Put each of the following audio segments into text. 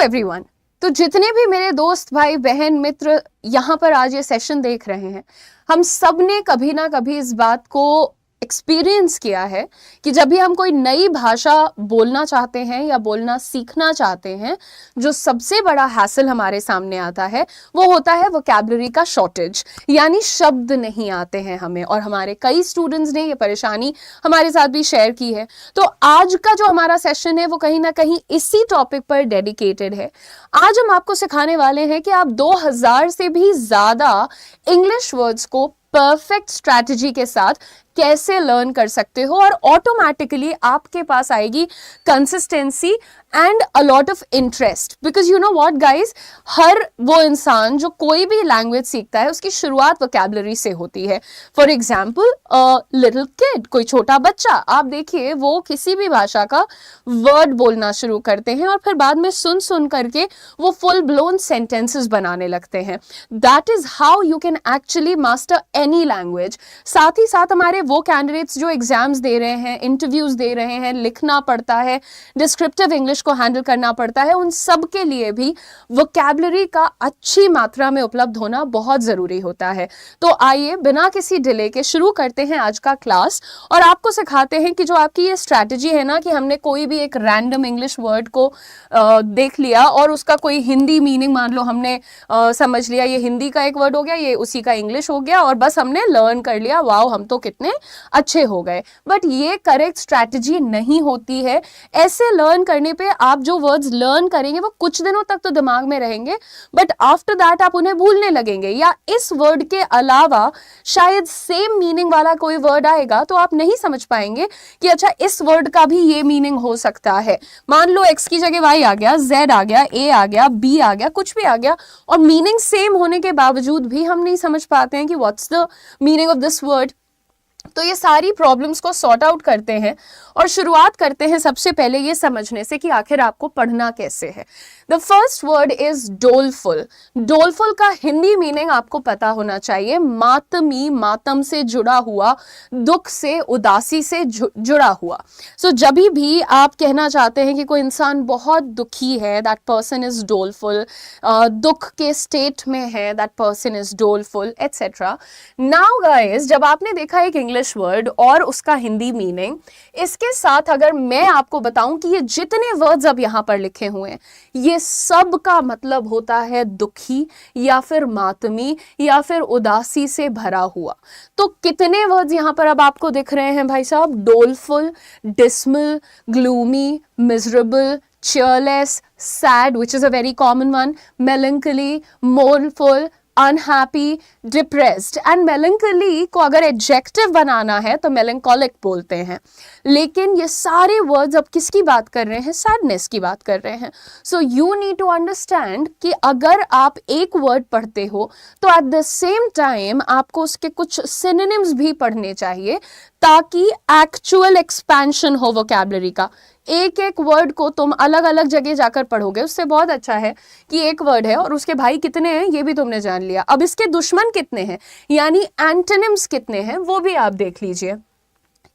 Everyone, तो जितने भी मेरे दोस्त भाई बहन मित्र यहाँ पर आज ये सेशन देख रहे हैं, हम सब ने कभी ना कभी इस बात को एक्सपीरियंस किया है कि जब भी हम कोई नई भाषा बोलना चाहते हैं या बोलना सीखना चाहते हैं, जो सबसे बड़ा हैसल हमारे सामने आता है वो होता है वोकैबुलरी का शॉर्टेज, यानी शब्द नहीं आते हैं हमें। और हमारे कई स्टूडेंट्स ने ये परेशानी हमारे साथ भी शेयर की है। तो आज का जो हमारा सेशन है वो कहीं ना कहीं इसी टॉपिक पर डेडिकेटेड है। आज हम आपको सिखाने वाले हैं कि आप 2000 से भी ज्यादा इंग्लिश वर्ड्स को परफेक्ट स्ट्रैटेजी के साथ कैसे लर्न कर सकते हो और ऑटोमेटिकली आपके पास आएगी consistency and a lot of interest. Because you know what guys, हर वो इंसान जो कोई भी लैंग्वेज सीखता है उसकी शुरुआत वोकैबुलरी से होती है। फॉर एग्जाम्पल लिटिल किड, कोई छोटा बच्चा, आप देखिए वो किसी भी भाषा का वर्ड बोलना शुरू करते हैं और फिर बाद में सुन सुन करके वो फुल ब्लोन सेंटेंसेस बनाने लगते हैं। That is how you can actually master any language. साथ ही साथ हमारे वो कैंडिडेट्स जो एग्जाम्स दे रहे हैं, इंटरव्यूज दे रहे हैं, लिखना पड़ता है, डिस्क्रिप्टिव इंग्लिश को हैंडल करना पड़ता है, उन सब के लिए भी वोकैबुलरी का अच्छी मात्रा में उपलब्ध होना बहुत जरूरी होता है। तो आइए बिना किसी डिले के शुरू करते हैं आज का क्लास और आपको सिखाते हैं कि जो आपकी ये स्ट्रैटेजी है ना कि हमने कोई भी एक रैंडम इंग्लिश वर्ड को देख लिया और उसका कोई हिंदी मीनिंग मान लो हमने समझ लिया, ये हिंदी का एक वर्ड हो गया, ये उसी का इंग्लिश हो गया और बस हमने लर्न कर लिया, वाओ हम तो कितने अच्छे हो गए। बट ये करेक्ट स्ट्रैटेजी नहीं होती है। ऐसे लर्न करने पे आप जो वर्ड्स लर्न करेंगे वो कुछ दिनों तक तो दिमाग में रहेंगे, बट आफ्टर दैट आप उन्हें भूलने लगेंगे, या इस वर्ड के अलावा शायद सेम मीनिंग वाला कोई वर्ड आएगा तो आप नहीं समझ पाएंगे कि अच्छा इस वर्ड का भी ये मीनिंग हो सकता है। मान लो एक्स की जगह वाई आ गया, जेड आ गया, ए आ गया, बी आ गया, कुछ भी आ गया और मीनिंग सेम होने के बावजूद भी हम नहीं समझ पाते हैं कि what's the meaning of this word. तो ये सारी प्रॉब्लम्स को सॉर्ट आउट करते हैं और शुरुआत करते हैं सबसे पहले ये समझने से कि आखिर आपको पढ़ना कैसे है। The first word is doleful. Doleful का हिंदी मीनिंग आपको पता होना चाहिए, मातमी, मातम से जुड़ा हुआ, दुख से, उदासी से जुड़ा हुआ। सो जब भी आप कहना चाहते हैं कि कोई इंसान बहुत दुखी है, दैट पर्सन इज डोलफुल, दुख के स्टेट में है, that person is doleful, etcetera. Now guys, जब आपने देखा एक इंग्लिश वर्ड और उसका हिंदी मीनिंग, इसके साथ अगर मैं आपको बताऊं कि ये जितने वर्ड्स अब यहां पर लिखे हुए हैं ये सब का मतलब होता है दुखी या फिर मातमी या फिर उदासी से भरा हुआ। तो कितने वर्ड्स यहां पर अब आपको दिख रहे हैं भाई साहब? Doleful, dismal, gloomy, miserable, cheerless, sad, which is a very common one, melancholy, mournful, unhappy, depressed. And melancholy को अगर एडजेक्टिव बनाना है तो मेलंकोलिक बोलते हैं। लेकिन ये सारे वर्ड्स अब किसकी बात कर रहे हैं? सैडनेस की बात कर रहे हैं। So you need to understand कि अगर आप एक वर्ड पढ़ते हो तो एट द सेम टाइम आपको उसके कुछ सिनोनिम्स भी पढ़ने चाहिए ताकि एक्चुअल एक्सपेंशन हो वोकैबुलरी का। एक एक वर्ड को तुम अलग अलग जगह जाकर पढ़ोगे, उससे बहुत अच्छा है कि एक वर्ड है और उसके भाई कितने हैं ये भी तुमने जान लिया। अब इसके दुश्मन कितने हैं यानी एंटोनिम्स कितने हैं वो भी आप देख लीजिए।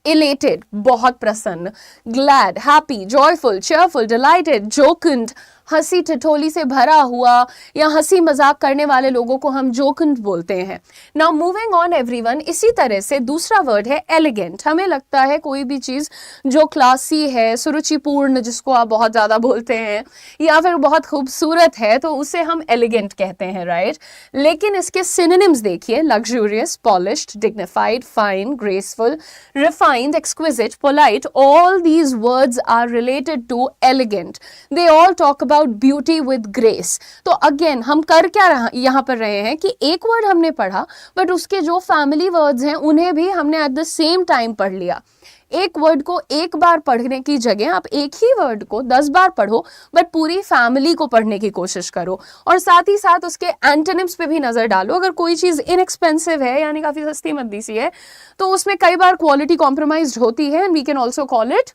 elated, बहुत प्रसन्न, glad, happy, joyful, cheerful, delighted, jocund, हंसी ठिठोली से भरा हुआ या हंसी मजाक करने वाले लोगों को हम जोकंड बोलते हैं। नाउ मूविंग ऑन एवरीवन, इसी तरह से दूसरा वर्ड है एलिगेंट। हमें लगता है कोई भी चीज जो क्लासी है, सुरुचिपूर्ण, जिसको आप बहुत ज्यादा बोलते हैं, या फिर बहुत खूबसूरत है तो उसे हम एलिगेंट कहते हैं, राइट? लेकिन इसके सिनोनिम्स देखिए, luxurious, polished, dignified, fine, graceful, refined, exquisite, polite, all these words are related to elegant. They all talk about beauty with grace. तो अगेन हम कर क्या यहां पर रहे हैं कि एक वर्ड हमने पढ़ा बट उसके जो फैमिली वर्ड्स हैं उन्हें भी हमने एट द सेम टाइम पढ़ लिया। एक वर्ड को एक बार पढ़ने की जगह आप एक ही वर्ड को 10 बार पढ़ो बट पूरी फैमिली को पढ़ने की कोशिश करो और साथ ही साथ उसके एंटोनिम्स पे भी नजर डालो। अगर कोई चीज इनएक्सपेंसिव है यानी काफी सस्ती मंदी सी है तो उसमें कई बार क्वालिटी कॉम्प्रोमाइज्ड होती है, and we can also call it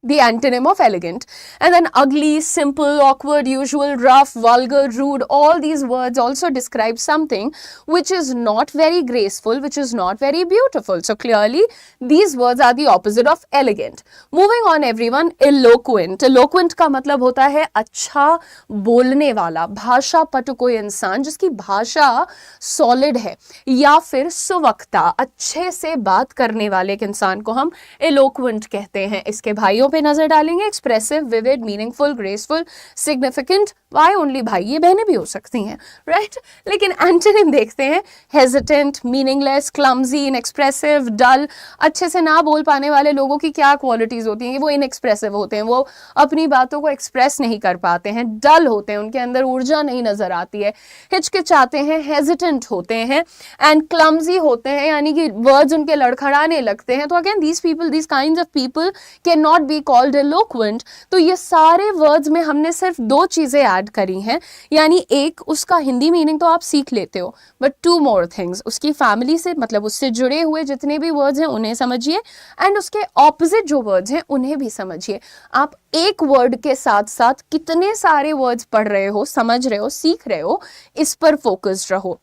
the antonym of elegant. And then ugly, simple, awkward, usual, rough, vulgar, rude, all these words also describe something which is not very graceful, which is not very beautiful. So clearly these words are the opposite of elegant. Moving on everyone, eloquent. Eloquent का मतलब होता है अच्छा बोलने वाला, भाषा पटु कोई इंसान जिसकी भाषा सॉलिड है, या फिर सुवक्ता, अच्छे से बात करने वाले एक इंसान को हम eloquent कहते हैं. इसके भाइयों पे नजर डालेंगे, expressive, vivid, meaningful, graceful, significant. Why only भाई, ये बहनें भी हो सकती हैं, राइट? लेकिन एंटोनिम देखते हैं, हेजिटेंट, मीनिंगलेस, क्लमजी, इनएक्सप्रेसिव, डल. अच्छे से ना बोल पाने वाले लोगों की क्या क्वालिटीज होती हैं? वो इनएक्सप्रेसिव होते हैं, वो अपनी बातों को एक्सप्रेस नहीं कर पाते हैं, डल होते हैं, उनके अंदर ऊर्जा नहीं नजर आती है, हिचकिचाते हैं, हेजिटेंट होते हैं, एंड क्लमजी होते हैं, यानी कि वर्ड्स उनके लड़खड़ाने लगते हैं. तो again these people, these kinds of people can not be called eloquent. तो ये सारे वर्ड्स में हमने सिर्फ दो चीजें ऐड करी हैं, यानी एक, उसका हिंदी मीनिंग तो आप सीख लेते हो, बट टू मोर थिंग्स, उसकी फैमिली से मतलब उससे जुड़े हुए जितने भी वर्ड्स हैं उन्हें समझिए, एंड उसके ऑपोजिट जो वर्ड्स हैं उन्हें भी समझिए. आप एक वर्ड के साथ साथ कितने सारे वर्ड्स पढ़ रहे हो, समझ रहे हो, सीख रहे हो, इस पर फोकस्ड रहो.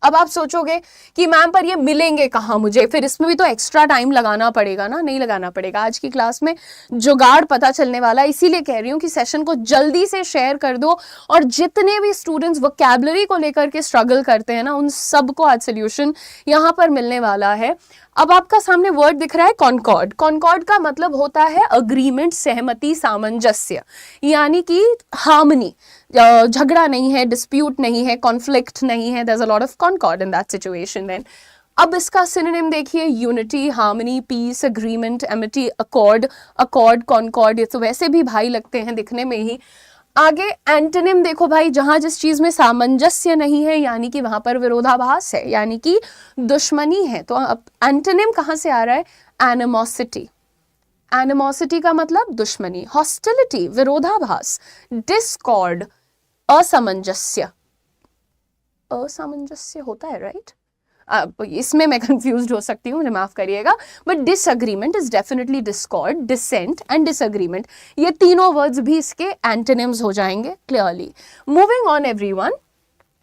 अब आप सोचोगे कि मैम पर ये मिलेंगे कहाँ मुझे, फिर इसमें भी तो एक्स्ट्रा टाइम लगाना पड़ेगा ना. नहीं लगाना पड़ेगा, आज की क्लास में जुगाड़ पता चलने वाला है. इसीलिए कह रही हूँ कि सेशन को जल्दी से शेयर कर दो, और जितने भी स्टूडेंट्स वोकैबुलरी को लेकर के स्ट्रगल करते हैं ना, उन सबको आज सोल्यूशन यहाँ पर मिलने वाला है. अब आपका सामने वर्ड दिख रहा है कॉन्कॉर्ड. कॉन्कॉर्ड का मतलब होता है अग्रीमेंट, सहमति, सामंजस्य, यानी कि हार्मनी. झगड़ा नहीं है, डिस्प्यूट नहीं है, कॉन्फ्लिक्ट नहीं है. There is a lot of concord in that situation. Then अब इसका सिनोनिम देखिए, unity, harmony, peace, agreement, amity, accord. Accord, concord, ये तो वैसे भी भाई लगते हैं दिखने में ही. आगे एंटोनिम देखो भाई, जहां जिस चीज में सामंजस्य नहीं है, यानी कि वहां पर विरोधाभास है, यानी कि दुश्मनी है. तो अब एंटोनिम कहां से आ रहा है? एनिमोसिटी. एनिमोसिटी का मतलब दुश्मनी. हॉस्टिलिटी, विरोधाभास. डिस्कॉर्ड, असामंजस्य. असामंजस्य होता है, राइट? इसमें मैं कंफ्यूज हो सकती हूँ, मुझे माफ करिएगा, but disagreement is definitely discord, dissent and disagreement. ये तीनों वर्ड्स भी इसके एंटोनिम्स हो जाएंगे clearly. Moving on everyone,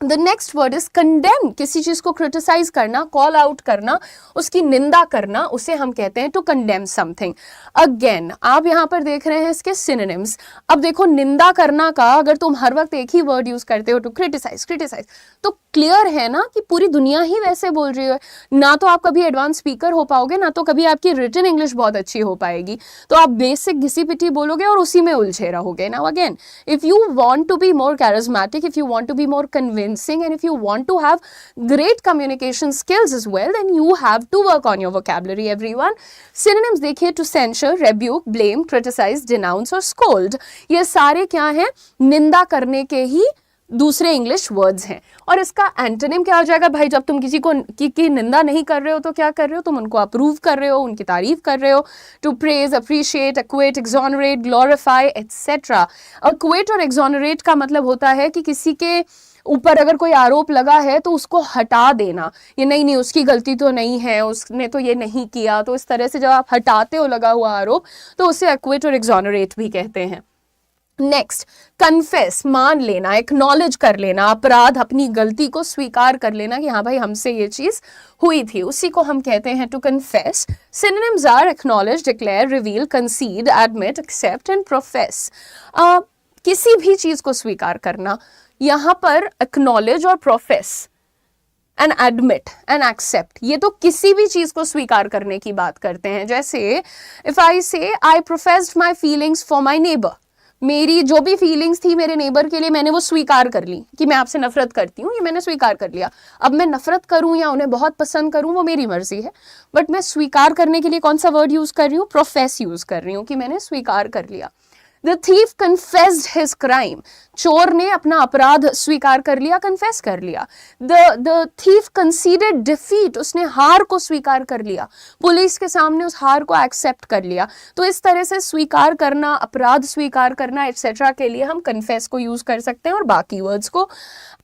the next word is condemn. किसी चीज को क्रिटिसाइज करना, कॉल आउट करना, उसकी निंदा करना, उसे हम कहते हैं टू कंडेम समथिंग. अगेन आप यहाँ पर देख रहे हैं इसके सिनोनिम्स. अब देखो, निंदा करना का अगर तुम हर वक्त एक ही वर्ड यूज करते हो, टू क्रिटिसाइज, क्रिटिसाइज, तो क्लियर है ना कि पूरी दुनिया ही वैसे बोल रही है. ना तो आप कभी एडवांस स्पीकर हो पाओगे, ना तो कभी आपकी रिटन इंग्लिश बहुत अच्छी हो पाएगी. तो आप बेसिक घिसी पिटी बोलोगे और उसी में उलझे रहोगे. Now again, if you want to be more charismatic, if you want to be more convincing, and if you want to have great communication skills as well, then you have to work on your vocabulary everyone. Synonyms देखिए, to censure, rebuke, blame, criticize, denounce और scold. ये सारे क्या हैं? निंदा करने के ही दूसरे इंग्लिश वर्ड्स हैं. और इसका एंटोनिम क्या हो जाएगा भाई? जब तुम किसी को की निंदा नहीं कर रहे हो तो क्या कर रहे हो? तुम उनको अप्रूव कर रहे हो, उनकी तारीफ कर रहे हो. To praise, appreciate, acquit, exonerate, glorify etcetera. Acquit और एक्सोनरेट का मतलब होता है कि किसी के ऊपर अगर कोई आरोप लगा है तो उसको हटा देना. ये नहीं, उसकी गलती तो नहीं है, उसने तो ये नहीं किया. तो इस तरह से जब आप हटाते हो लगा हुआ आरोप, तो उसे एक्विट और एक्सोनरेट भी कहते हैं. नेक्स्ट, कन्फेस, मान लेना, एक्नॉलेज कर लेना, अपराध, अपनी गलती को स्वीकार कर लेना कि हाँ भाई हमसे ये चीज हुई थी, उसी को हम कहते हैं to confess. Synonyms are acknowledge, declare, reveal, concede, admit, accept and profess. किसी भी चीज को स्वीकार करना, यहां पर एक्नॉलेज और profess and admit and accept, ये तो किसी भी चीज को स्वीकार करने की बात करते हैं. जैसे if I say I professed my feelings for my neighbour, मेरी जो भी फीलिंग्स थी मेरे नेबर के लिए मैंने वो स्वीकार कर ली कि मैं आपसे नफरत करती हूँ, ये मैंने स्वीकार कर लिया. अब मैं नफरत करूं या उन्हें बहुत पसंद करूं वो मेरी मर्जी है, बट मैं स्वीकार करने के लिए कौन सा वर्ड यूज कर रही हूँ? प्रोफेस यूज कर रही हूँ कि मैंने स्वीकार कर लिया. The thief confessed his crime. चोर ने अपना अपराध स्वीकार कर लिया, कन्फेस कर लिया. The thief conceded defeat. उसने हार को स्वीकार कर लिया, पुलिस के सामने उस हार को एक्सेप्ट कर लिया. तो इस तरह से स्वीकार करना, अपराध स्वीकार करना एक्सेट्रा के लिए हम कन्फेस को यूज कर सकते हैं. और बाकी वर्ड्स को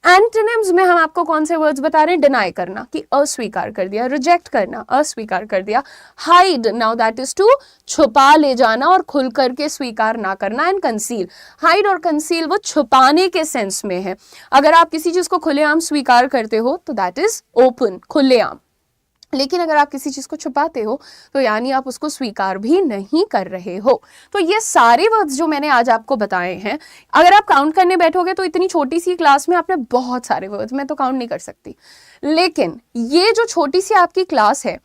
एंटोनिम्स में हम आपको कौन से वर्ड्स बता रहे हैं? डिनाई करना, कि अस्वीकार कर दिया, रिजेक्ट करना, अस्वीकार कर दिया. Hide, now that is to छुपा ले जाना और खुल करके स्वीकार ना करना. एंड कंसील, हाइड और कंसील वो छुपाने के सेंस में है. अगर आप किसी चीज को खुलेआम स्वीकार करते हो तो दैट इज ओपन, खुलेआम. लेकिन अगर आप किसी चीज को छुपाते हो तो यानी आप उसको स्वीकार भी नहीं कर रहे हो. तो ये सारे वर्ड्स जो मैंने आज आपको बताए हैं, अगर आप काउंट करने बैठोगे तो इतनी छोटी सी क्लास में आपने बहुत सारे वर्ड्स, मैं तो काउंट नहीं कर सकती. लेकिन ये जो छोटी सी आपकी क्लास है,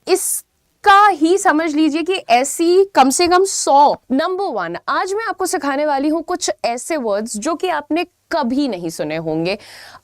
इसका ही समझ लीजिए कि ऐसी कम से कम 100. नंबर 1, आज मैं आपको सिखाने वाली हूं कुछ ऐसे वर्ड्स जो कि आपने कभी नहीं सुने होंगे.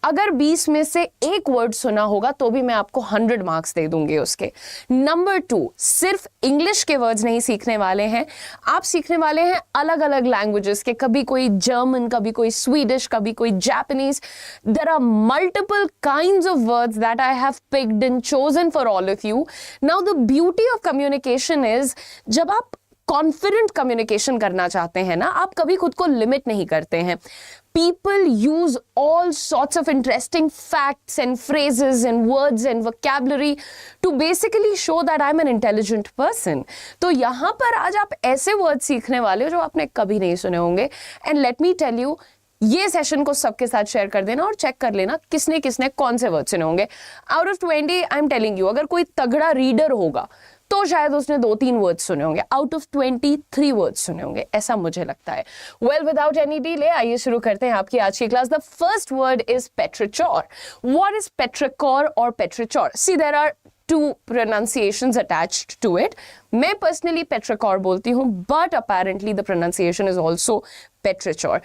अगर 20 में से एक वर्ड सुना होगा तो भी मैं आपको 100 मार्क्स दे दूंगी उसके. नंबर 2, सिर्फ इंग्लिश के वर्ड्स नहीं सीखने वाले हैं, आप सीखने वाले हैं अलग अलग लैंग्वेजेस के. कभी कोई जर्मन, कभी कोई स्वीडिश, कभी कोई Japanese. There are multiple kinds of words that I have picked and chosen for all of you. Now the beauty of communication is, जब आप कॉन्फिडेंट कम्युनिकेशन करना चाहते हैं ना, आप कभी खुद को लिमिट नहीं करते हैं. People use all sorts of interesting facts and phrases and words and vocabulary to basically show that I'm an intelligent person. तो यहाँ पर आज आप ऐसे वर्ड सीखने वाले हो जो आपने कभी नहीं सुने होंगे. And let me tell you, ये सेशन को सबके साथ शेयर कर देना और चेक कर लेना किसने किसने कौन से वर्ड सुने होंगे. Out of 20 I am telling you, अगर कोई तगड़ा रीडर होगा तो शायद उसने 2-3 वर्ड्स सुने होंगे. आउट ऑफ 20 3 वर्ड्स सुने होंगे, ऐसा मुझे लगता है. वेल, विदाउट एनी डिले आइए शुरू करते हैं आपकी आज की class. The first word is petrichor. What is petrichor और petrichor? See, there are 2 pronunciations attached to it. मैं पर्सनली पेट्रिकोर बोलती हूँ, but apparently the pronunciation is also petrichor.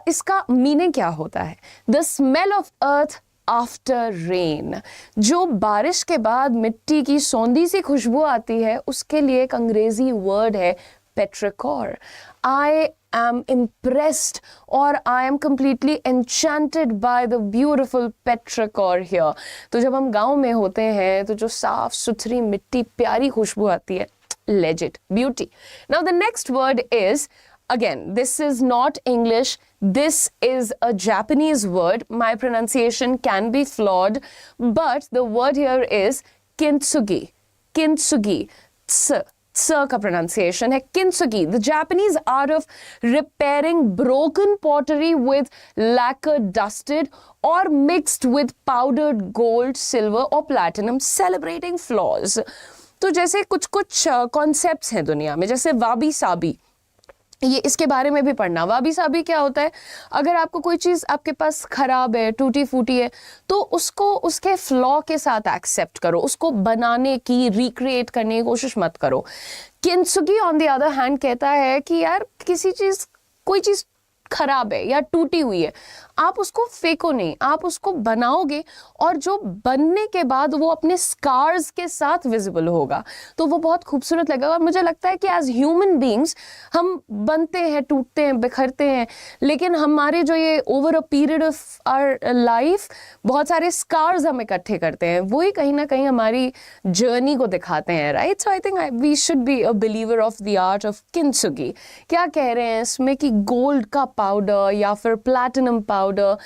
इसका मीनिंग क्या होता है? The smell of earth after rain. जो बारिश के बाद मिट्टी की सौंधी सी खुशबू आती है, उसके लिए एक अंग्रेजी वर्ड है पेट्रिकोर. आई am impressed or I am completely enchanted by the beautiful petrichor here. तो जब हम गांव में होते हैं तो जो साफ सुथरी मिट्टी, प्यारी खुशबू आती है, legit beauty. Now the next word is, again, this is not English, this is a Japanese word. My pronunciation can be flawed, but the word here is kintsugi. Kintsugi. स का pronunciation है kintsugi. The Japanese art of repairing broken pottery with lacquer dusted or mixed with powdered gold, silver or platinum, celebrating flaws. तो जैसे कुछ कुछ concepts हैं दुनिया में, जैसे वाबी साबी, ये इसके बारे में भी पढ़ना. वाबी साबी क्या होता है? अगर आपको कोई चीज़ आपके पास खराब है, टूटी फूटी है, तो उसको उसके फ्लॉ के साथ एक्सेप्ट करो, उसको बनाने की, रिक्रिएट करने की कोशिश मत करो. किंत्सुगी ऑन द अदर हैंड कहता है कि यार किसी चीज़, कोई चीज़ खराब है या टूटी हुई है, आप उसको फेंको नहीं, आप उसको बनाओगे और जो बनने के बाद वो अपने स्कार्स के साथ विजिबल होगा, तो वो बहुत खूबसूरत लगेगा. और मुझे लगता है कि एज ह्यूमन बीइंग्स हम बनते हैं, टूटते हैं, बिखरते हैं, लेकिन हमारे जो ये over a period of our life बहुत सारे स्कार्स हम इकट्ठे करते हैं, वही कहीं ना कहीं हमारी जर्नी को दिखाते हैं, right? So I think we should be a believer of the art of kintsugi. क्या कह रहे हैं इसमें कि गोल्ड का पाउडर या फिर प्लैटिनम पाउडर,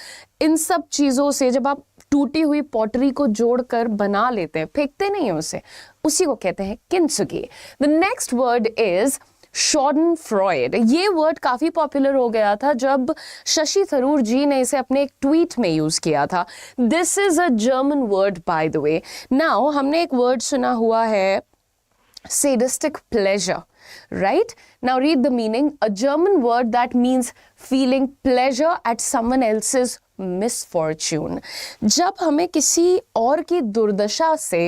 इन सब चीज़ों से जब आप टूटी हुई पॉटरी को जोड़कर बना लेते हैं, फेंकते नहीं हैं उसे, उसी को कहते हैं kintsugi. The next word is schadenfreude. ये वर्ड काफ़ी पॉपुलर हो गया था जब शशि थरूर जी ने इसे अपने एक ट्वीट में यूज़ किया था. This is a German word by the way. Now हमने एक वर्ड सुना हुआ है sadistic pleasure, right? Now read the meaning. A German word that means feeling pleasure at someone else's misfortune. जब हमें किसी और की दुर्दशा से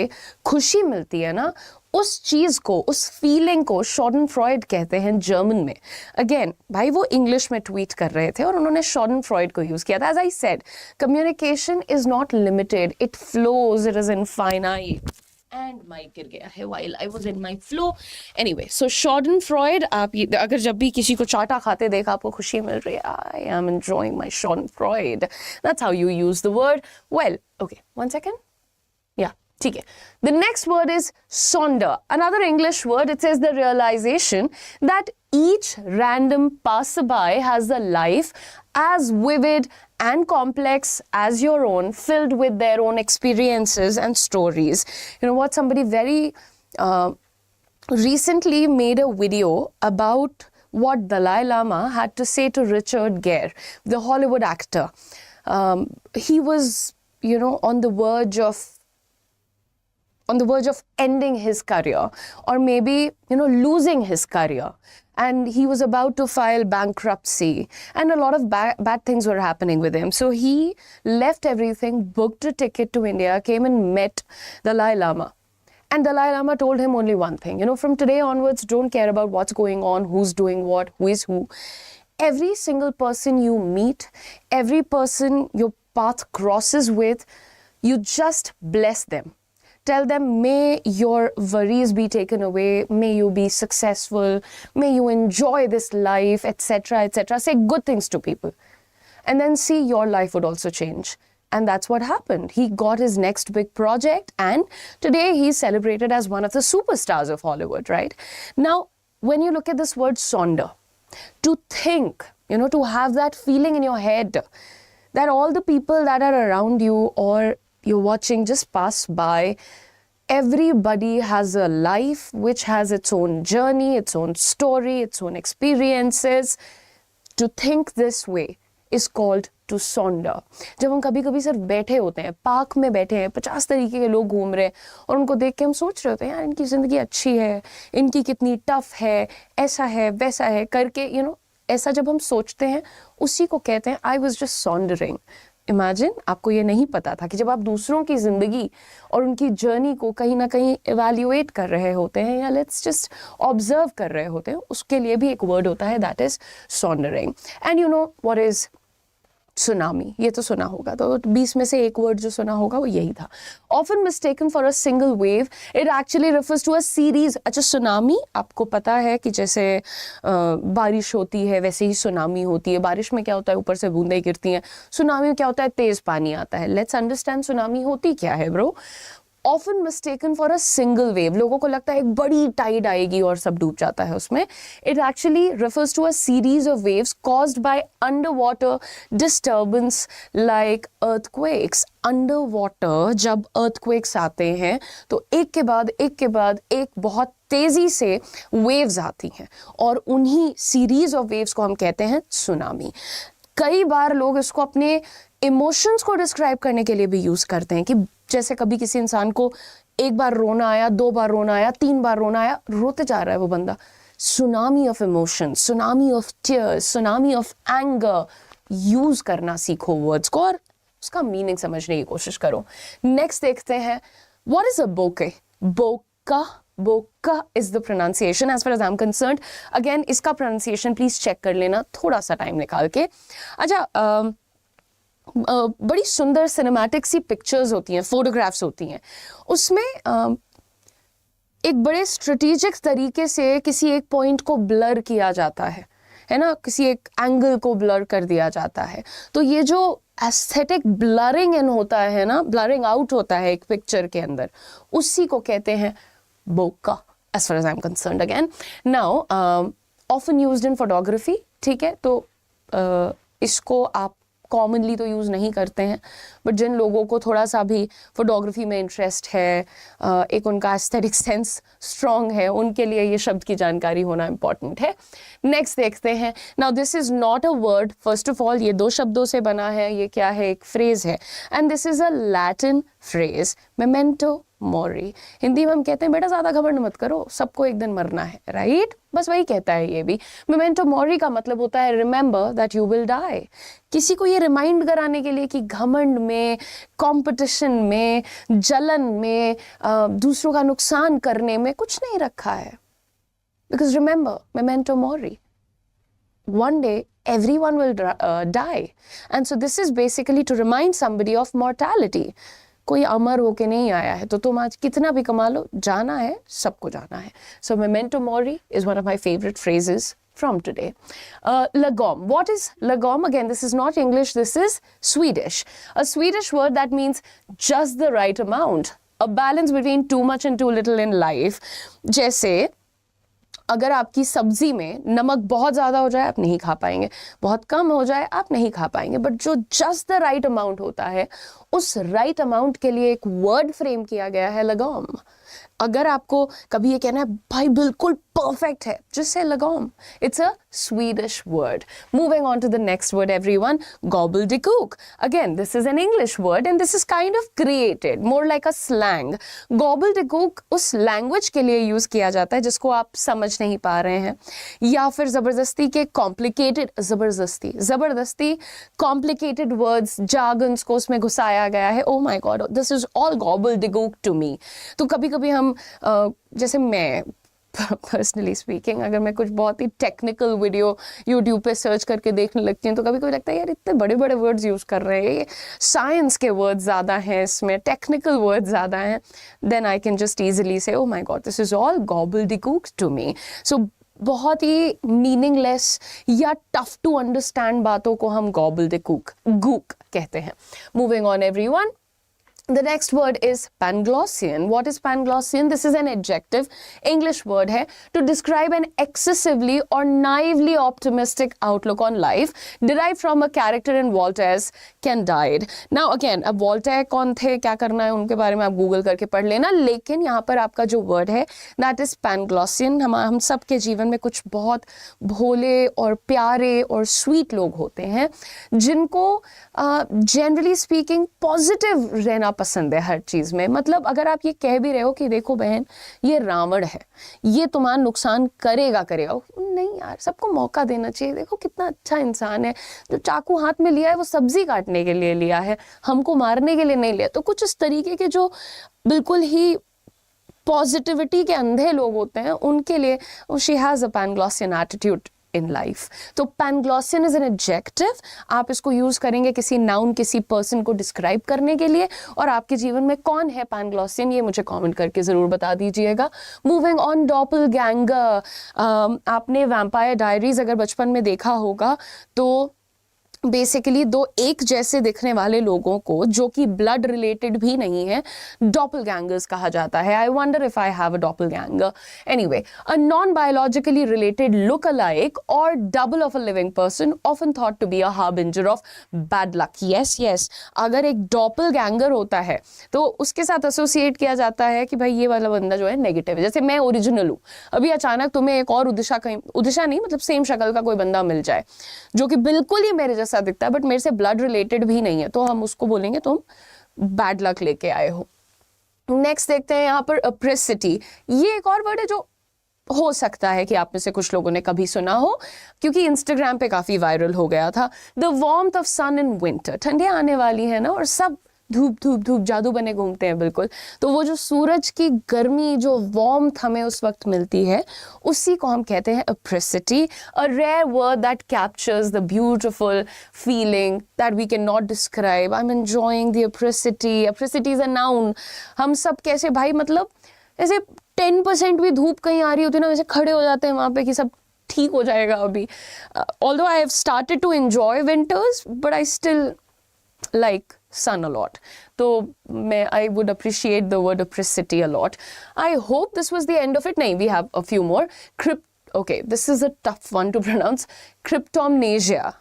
खुशी मिलती है ना, उस चीज़ को, उस फीलिंग को शॉर्डनफ्रॉयड कहते हैं जर्मन में. अगेन भाई वो इंग्लिश में ट्वीट कर रहे थे और उन्होंने शॉर्डनफ्रॉयड को यूज़ किया था. As I said, communication is not limited, it flows, it is infinite. And mic गिर गया है while I was in my flow. Anyway, so Schadenfreude, आप अगर जब भी किसी को चाटा खाते देखा आपको खुशी मिल रही है, I am enjoying my Schadenfreude. That's how you use the word. Well, okay, 1 second. Yeah, ठीक है. The next word is sonder. Another English word. It says the realization that each random passerby has a life as vivid and complex as your own, filled with their own experiences and stories. You know what? Somebody very recently made a video about what Dalai Lama had to say to Richard Gere, the Hollywood actor. He was, you know, on the verge of ending his career, or maybe, you know, losing his career. And he was about to file bankruptcy, and a lot of bad things were happening with him. So he left everything, booked a ticket to India, came and met Dalai Lama. And Dalai Lama told him only one thing, you know, from today onwards, don't care about what's going on, who's doing what, who is who. Every single person you meet, every person your path crosses with, you just bless them. Tell them, may your worries be taken away, may you be successful, may you enjoy this life, etc., etc. Say good things to people. And then see, your life would also change. And that's what happened. He got his next big project, and today he's celebrated as one of the superstars of Hollywood, right? Now, when you look at this word sonder, to think, you know, to have that feeling in your head that all the people that are around you or you're watching just pass by, everybody has a life which has its own journey, its own story, its own experiences. To think this way is called to sonder. जब हम कभी कभी सिर्फ बैठे होते हैं, park में बैठे हैं, 50 तरीके के लोग घूम रहे हैं, और उनको देख के हम सोच रहे होते हैं, यार इनकी ज़िंदगी अच्छी है, इनकी कितनी टफ है, ऐसा है वैसा है करके, you know, ऐसा जब हम सोचते हैं, उसी को कहते हैं I was just sondering. Imagine, आपको ये नहीं पता था कि जब आप दूसरों की ज़िंदगी और उनकी जर्नी को कहीं ना कहीं इवैल्यूएट कर रहे होते हैं, या लेट्स जस्ट ऑब्जर्व कर रहे होते हैं, उसके लिए भी एक वर्ड होता है, that is sondering. And you know what is tsunami? ये तो सुना होगा, तो 20 में से एक वर्ड जो सुना होगा वो यही था. Often mistaken for a single wave, it actually refers to a series. अच्छा, सुनामी आपको पता है कि जैसे बारिश होती है वैसे ही सुनामी होती है. बारिश में क्या होता है, ऊपर से बूंदें गिरती हैं. सुनामी में क्या होता है, तेज पानी आता है. लेट्स अंडरस्टैंड सुनामी होती क्या है bro. Often mistaken for a single wave. लोगों को लगता है एक बड़ी टाइड आएगी और सब डूब जाता है उसमें. It actually refers to a series of waves caused by underwater disturbance like earthquakes. Underwater जब earthquakes आते हैं तो एक के बाद एक बहुत तेजी से waves आती हैं, और उन्हीं series of waves को हम कहते हैं सुनामी. कई बार लोग इसको अपने इमोशंस को डिस्क्राइब करने के लिए भी यूज करते हैं, कि जैसे कभी किसी इंसान को एक बार रोना आया, 2 बार रोना आया, 3 बार रोना आया, रोते जा रहा है वो बंदा. Tsunami of emotions, tsunami of tears, tsunami of anger. Use करना सीखो वर्ड्स को और उसका मीनिंग समझने की कोशिश करो. नेक्स्ट देखते हैं, व्हाट इज अ बोके? बोका is the pronunciation as far as I'm concerned. Again, इसका pronunciation please check कर लेना थोड़ा सा टाइम निकाल के. अच्छा, बड़ी सुंदर सिनेमैटिक सी पिक्चर्स होती हैं, फोटोग्राफ्स होती हैं, उसमें एक बड़े स्ट्रेटेजिक तरीके से किसी एक पॉइंट को ब्लर किया जाता है ना, किसी एक एंगल को ब्लर कर दिया जाता है. तो ये जो एस्थेटिक ब्लरिंग इन होता है ना, ब्लरिंग आउट होता है एक पिक्चर के अंदर, उसी को कहते हैं bokeh as far as I'm concerned. Again, now often used in photography. ठीक है, तो इसको आप कॉमनली तो यूज़ नहीं करते हैं, बट जिन लोगों को थोड़ा सा भी फोटोग्राफी में इंटरेस्ट है, एक उनका एस्थेटिक सेंस स्ट्रॉन्ग है, उनके लिए ये शब्द की जानकारी होना इम्पॉर्टेंट है. नेक्स्ट देखते हैं. Now this is not a word. First of all ये 2 शब्दों से बना है. ये क्या है? एक फ्रेज है, and this is a Latin phrase, memento mori. Hindi में हम कहते हैं बेटा ज़्यादा घमंड मत करो, सबको एक दिन मरना है, राइट? बस वही कहता है ये भी. मेमेंटो मोरी का मतलब होता है remember that you will die. किसी को ये रिमाइंड कराने के लिए कि घमंड में, कंपटीशन में, जलन में, दूसरों का नुकसान करने में कुछ नहीं रखा है. Because remember, memento mori, one day everyone will die, and so this is basically to remind somebody of mortality. कोई अमर होके नहीं आया है, तो तुम आज कितना भी कमा लो, जाना है, सबको जाना है. So memento mori is one of my favorite phrases from today. Lagom. What is lagom? Again, this is not English, this is Swedish. A Swedish word that means just the right amount. A balance between too much and too little in life. जैसे अगर आपकी सब्जी में नमक बहुत ज़्यादा हो जाए, आप नहीं खा पाएंगे, बहुत कम हो जाए, आप नहीं खा पाएंगे, बट जो जस्ट द राइट अमाउंट होता है, उस राइट अमाउंट के लिए एक वर्ड फ्रेम किया गया है लगोम. अगर आपको कभी ये कहना है भाई बिल्कुल परफेक्ट है, just say lagom. It's a Swedish word. Moving on to the next word, everyone, gobbledygook. Again, this is an English word and this is kind of created, more like a slang. Gobbledygook उस language के लिए use किया जाता है जिसको आप समझ नहीं पा रहे हैं, या फिर ज़बरदस्ती के complicated, ज़बरदस्ती complicated words, jargons को उसमें घुसाया गया है. Oh my God, this is all gobbledygook to me. तो कभी कभी हम जैसे मैं पर्सनली स्पीकिंग, अगर मैं कुछ बहुत ही टेक्निकल वीडियो यूट्यूब पे सर्च करके देखने लगती हूँ तो कभी कभी लगता है यार इतने बड़े बड़े वर्ड्स यूज़ कर रहे हैं, ये साइंस के वर्ड्स ज़्यादा हैं, इसमें टेक्निकल वर्ड्स ज़्यादा हैं. Then I can just easily say oh my god this is all gobbledygook to me. So बहुत ही मीनिंगलेस या टफ टू अंडरस्टैंड बातों को हम गॉबल्डिगूक कहते हैं. Moving on everyone. The next word is Panglossian. What is Panglossian? This is an adjective, English word है, to describe an excessively or naively optimistic outlook on life, derived from a character in Voltaire's Candide. Now again, अब Voltaire कौन थे, क्या करना है उनके बारे में आप गूगल करके पढ़ लेना, लेकिन यहाँ पर आपका जो वर्ड है that is Panglossian. हम सब के जीवन में कुछ बहुत भोले और प्यारे और स्वीट लोग होते हैं जिनको जनरली स्पीकिंग पॉजिटिव रहना पसंद है हर चीज़ में. मतलब अगर आप ये कह भी रहे हो कि देखो बहन ये रावण है, ये तुम्हारा नुकसान करेगा, नहीं यार, सबको मौका देना चाहिए, देखो कितना अच्छा इंसान है, जो चाकू हाथ में लिया है वो सब्जी काटने के लिए लिया है, हमको मारने के लिए नहीं लिया. तो कुछ इस तरीके के जो बिल्कुल ही पॉजिटिविटी के अंधे लोग होते हैं उनके लिए she has a Panglossian attitude in life. तो पैनग्लॉसियन इज एन एडजेक्टिव. आप इसको यूज करेंगे किसी नाउन, किसी पर्सन को डिस्क्राइब करने के लिए. और आपके जीवन में कौन है पैनग्लॉसियन, ये मुझे कमेंट करके जरूर बता दीजिएगा. Moving on, doppelganger. आपने वैम्पायर डायरीज अगर बचपन में देखा होगा तो बेसिकली दो एक जैसे दिखने वाले लोगों को जो कि ब्लड रिलेटेड भी नहीं है डॉपलगैंगर्स कहा जाता है. I wonder if I have a doppelganger. Anyway, a non biologically related look alike और double of a living person often thought to be a harbinger of bad luck. Yes, अगर एक डॉपलगैंगर होता है तो उसके साथ एसोसिएट किया जाता है कि भाई ये वाला बंदा जो है नेगेटिव है. जैसे मैं ओरिजिनल हूँ, अभी अचानक तुम्हें एक और उदिशा नहीं मतलब सेम शक्ल का कोई बंदा मिल जाए जो कि बिल्कुल ही मेरे जैसा दिखता है बट मेरे से ब्लड रिलेटेड भी नहीं है, तो हम उसको बोलेंगे तुम बैड लक लेके आए हो. नेक्स्ट देखते हैं यहाँ पर अप्रेसिटी. ये एक और वर्ड है जो हो सकता है कि आप में से कुछ लोगों ने कभी सुना हो क्योंकि इंस्टाग्राम पे काफी वायरल हो गया था. The warmth of sun in winter. ठंडियां आने वाली है ना और सब धूप जादू बने घूमते हैं बिल्कुल. तो वो जो सूरज की गर्मी, जो वार्मथ हमें उस वक्त मिलती है, उसी को हम कहते हैं apricity. A rare word that captures the beautiful feeling that we can not describe. I am enjoying the apricity. Apricity is a noun. हम सब कैसे भाई मतलब ऐसे 10% भी धूप कहीं आ रही होती है ना, वैसे खड़े हो जाते हैं वहाँ पे कि सब ठीक हो जाएगा अभी. Although I have started to enjoy winters but I still like sun a lot. So I would appreciate the word apresity a lot. I hope this was the end of it. No, we have a few more. Okay, this is a tough one to pronounce. Cryptomnesia.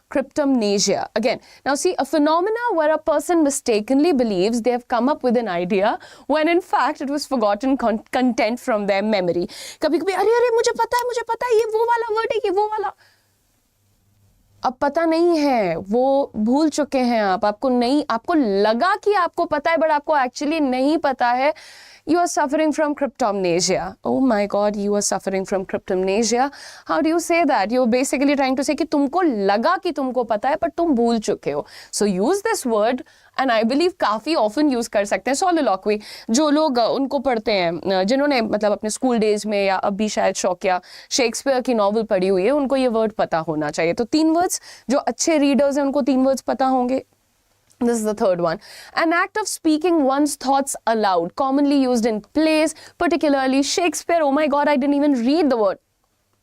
Again, now see, a phenomena where a person mistakenly believes they have come up with an idea when in fact it was forgotten content from their memory. कभी-कभी अरे मुझे पता है ये वो वाला word है, ये वो वाला. अब पता नहीं है, वो भूल चुके हैं आपको लगा कि आपको पता है बट आपको एक्चुअली नहीं पता है. You are suffering from cryptomnesia. Oh my God, you are suffering from cryptomnesia. How do you say that? You're basically trying to say कि तुमको लगा कि तुमको पता है but तुम भूल चुके हो. So use this word and I believe काफ़ी often use कर सकते हैं. Soliloquy, जो लोग उनको पढ़ते हैं, जिन्होंने मतलब अपने स्कूल डेज में या अभी शायद शौकिया शेक्सपियर की नॉवल पढ़ी हुई है, उनको ये वर्ड पता होना चाहिए. तो 3 वर्ड्स, जो अच्छे रीडर्स हैं उनको 3 वर्ड्स पता होंगे. This is the third one. An act of speaking one's thoughts aloud, commonly used in plays, particularly Shakespeare. Oh my God, I didn't even read the word.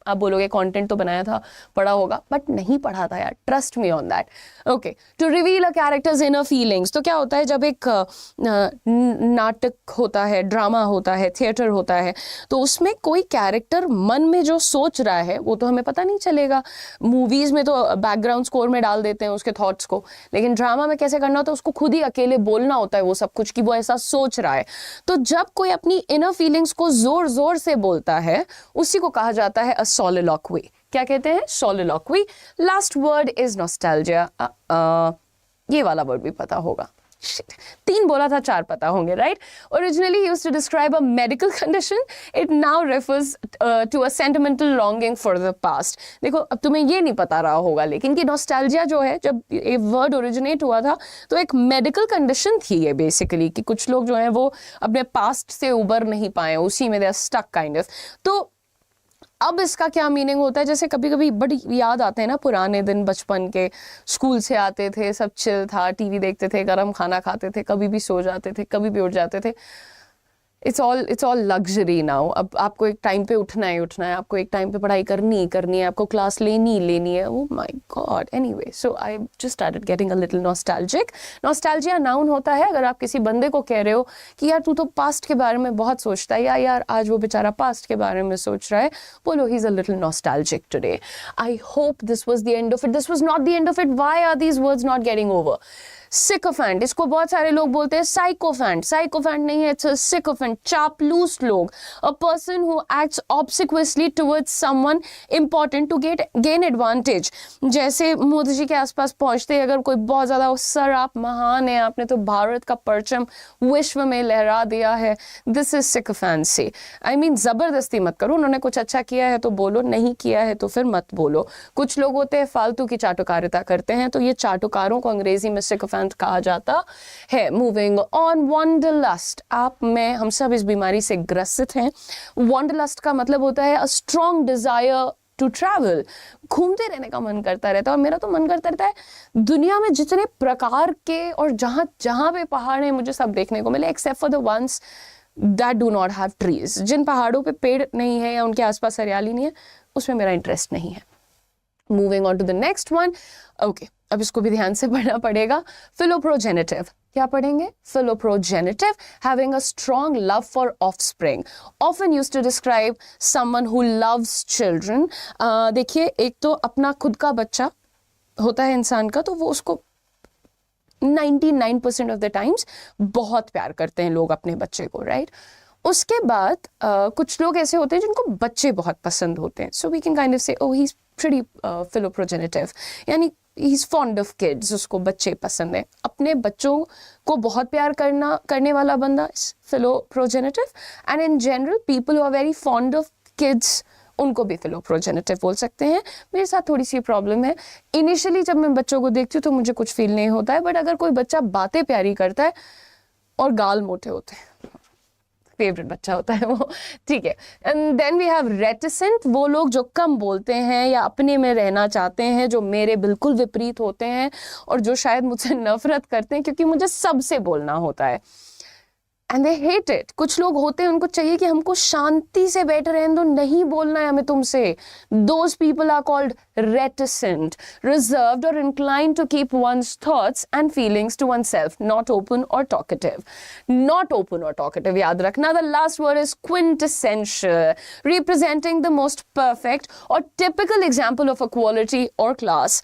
आप बोलोगे कंटेंट तो बनाया था, पढ़ा होगा, बट नहीं पढ़ा था यार, trust me on that. Okay, to reveal a character's inner feelings. तो क्या होता है जब एक नाटक होता है, ड्रामा होता है, थिएटर होता है, तो उसमें कोई कैरेक्टर मन में जो सोच रहा है वो तो हमें पता नहीं चलेगा. मूवीज में तो बैकग्राउंड स्कोर में डाल देते हैं उसके थॉट्स को, लेकिन ड्रामा में कैसे करना होता है, उसको खुद ही अकेले बोलना होता है वो सब कुछ कि वो ऐसा सोच रहा है. तो जब कोई अपनी इनर फीलिंग्स को जोर जोर से बोलता है, उसी को कहा जाता है soliloquy. क्या कहते हैं? soliloquy. Last word is nostalgia. ये वाला वर्ड भी पता होगा. Shit. 3 बोला था, 4 पता होंगे, right? Originally used to describe a medical condition. It now refers to a sentimental longing for the past. देखो, अब तुम्हें ये नहीं पता रहा होगा, लेकिन कि nostalgia जो है, जब ये वर्ड ओरिजिनेट हुआ था, तो एक मेडिकल कंडीशन थी ये बेसिकली, कि कुछ लोग जो हैं वो अपने पास्ट से उबर नहीं पाए, उसी में they are stuck kind of. तो अब इसका क्या मीनिंग होता है, जैसे कभी कभी बड़ी याद आते हैं ना पुराने दिन, बचपन के, स्कूल से आते थे, सब चिल था, टीवी देखते थे, गरम खाना खाते थे, कभी भी सो जाते थे, कभी भी उठ जाते थे. It's all luxury now. अब आपको एक टाइम पे उठना है, आपको एक टाइम पे पढ़ाई करनी है, आपको क्लास लेनी है. Oh my God. Anyway, so I just started getting a little nostalgic. Nostalgia noun होता है अगर आप किसी बंदे को कह रहे हो कि यार तू तो पास्ट के बारे में बहुत सोचता है, या यार आज वो बेचारा पास्ट के बारे में सोच रहा है, बोलो he is a little nostalgic today. I hope this was the end of it. This was not the end of it. Why are these words not getting over? Sycophant, इसको बहुत सारे लोग बोलते हैं साइकोफेंट. साइकोफेंट नहीं है, it's a sycophant. चापलूस लोग, a person who acts obsequiously towards someone important to gain advantage. जैसे मोदी जी के आसपास पहुंचते ही अगर कोई बहुत ज्यादा, सर आप महान है, आपने तो भारत का परचम विश्व में लहरा दिया है, दिस इज सिकोफेंसी. आई मीन जबरदस्ती मत करो, उन्होंने कुछ अच्छा किया है तो बोलो, नहीं किया है तो फिर मत बोलो. कुछ लोग होते हैं फालतू की चाटुकारिता करते हैं, तो ये चाटुकारों को अंग्रेजी में सिकोफेंट कहा जाता है. Moving on, wanderlust. आप में हम सब इस बीमारी से ग्रसित हैं. वंडरलस्ट का मतलब होता है a strong desire to travel. घूमते रहने का मन करता रहता है, और मेरा तो मन करता रहता है दुनिया में जितने प्रकार के और जहां जहां पे पहाड़ हैं मुझे सब देखने को मिले, except for the ones that do not have trees. जिन पहाड़ों पे पेड़ नहीं है या उनके आसपास हरियाली नहीं है, उसमें मेरा इंटरेस्ट नहीं है. Moving on to the next one. Okay, अब इसको भी ध्यान से पढ़ना पड़ेगा. फिलोप्रोजेनेटिव. क्या पढ़ेंगे? Philoprogenitive, having a strong love for offspring, often used to describe someone who loves children. देखिए, एक तो अपना खुद का बच्चा होता है इंसान का, तो वो उसको 99% ऑफ द टाइम्स बहुत प्यार करते हैं लोग अपने बच्चे को, राइट? उसके बाद कुछ लोग ऐसे होते हैं जिनको बच्चे बहुत पसंद होते हैं. So we can kind of say oh he is pretty philoprogenitive, यानी he is fond of kids, उसको बच्चे पसंद है. अपने बच्चों को बहुत प्यार करने वाला बंदा philoprogenitive. And in general people who are very fond of kids, उनको भी फिलोप्रोजेनेटिव बोल सकते हैं. मेरे साथ थोड़ी सी प्रॉब्लम है. इनिशियली जब मैं बच्चों को देखती हूँ तो मुझे कुछ फील नहीं होता है, बट अगर कोई बच्चा बातें प्यारी करता है और गाल मोटे होते हैं, फेवरेट बच्चा होता है वो, ठीक है. And then we have reticent, वो लोग जो कम बोलते हैं या अपने में रहना चाहते हैं, जो मेरे बिल्कुल विपरीत होते हैं और जो शायद मुझसे नफरत करते हैं क्योंकि मुझे सबसे बोलना होता है. And they hate it. कुछ लोग होते हैं उनको चाहिए कि हमको शांति से बैठे रहें, तो नहीं बोलना है हमें तुमसे. Those people are called reticent, reserved or inclined to keep one's thoughts and feelings to oneself, not open or talkative. Not open or talkative, याद रखना. The last word is quintessential, representing the most perfect or typical example of a quality or class.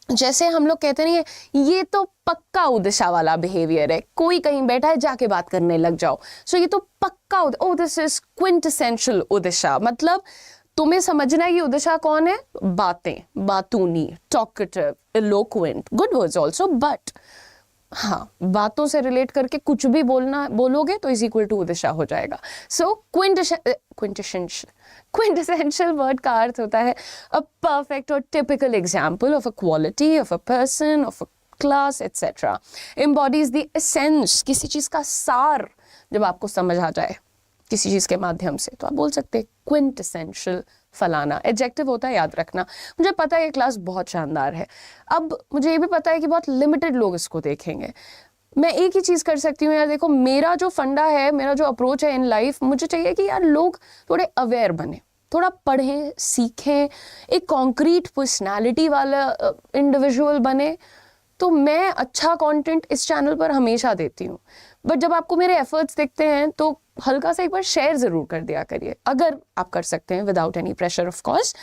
जैसे हम लोग कहते नहीं है, ये तो पक्का उदिशा वाला बिहेवियर है, कोई कहीं बैठा है जाके बात करने लग जाओ, सो ये तो पक्का oh this is quintessential Udisha. मतलब तुम्हें समझना है कि उदिशा कौन है? बातें, बातूनी, talkative, eloquent, good words also, but हाँ, बातों से रिलेट करके कुछ भी बोलोगे तो इज इक्वल टू उदिशा हो जाएगा. सो क्विंटेसेंशियल वर्ड का अर्थ होता है अ परफेक्ट और typical example of a quality, of a person, of a class, etcetera. Embodies the essence, किसी चीज का सार जब आपको समझ आ जाए किसी चीज के माध्यम से, तो आप बोल सकते हैं क्विंटेसेंशियल फलाना एडजेक्टिव होता है, याद रखना। मुझे पता है ये क्लास बहुत शानदार है, अब मुझे ये भी पता है कि बहुत लिमिटेड लोग इसको देखेंगे। मैं एक ही चीज़ कर सकती हूँ यार, देखो मेरा जो फंडा है, मेरा जो अप्रोच है इन लाइफ, मुझे चाहिए कि यार लोग थोड़े अवेयर बने, थोड़ा पढ़ें, सीखें, एक कॉन्क्रीट पर्सनालिटी वाला इंडिविजुअल बने। तो मैं अच्छा कंटेंट इस चैनल पर हमेशा देती हूँ, बट जब आपको मेरे एफर्ट्स दिखते हैं तो हल्का सा एक बार शेयर ज़रूर कर दिया करिए, अगर आप कर सकते हैं, without any pressure of course.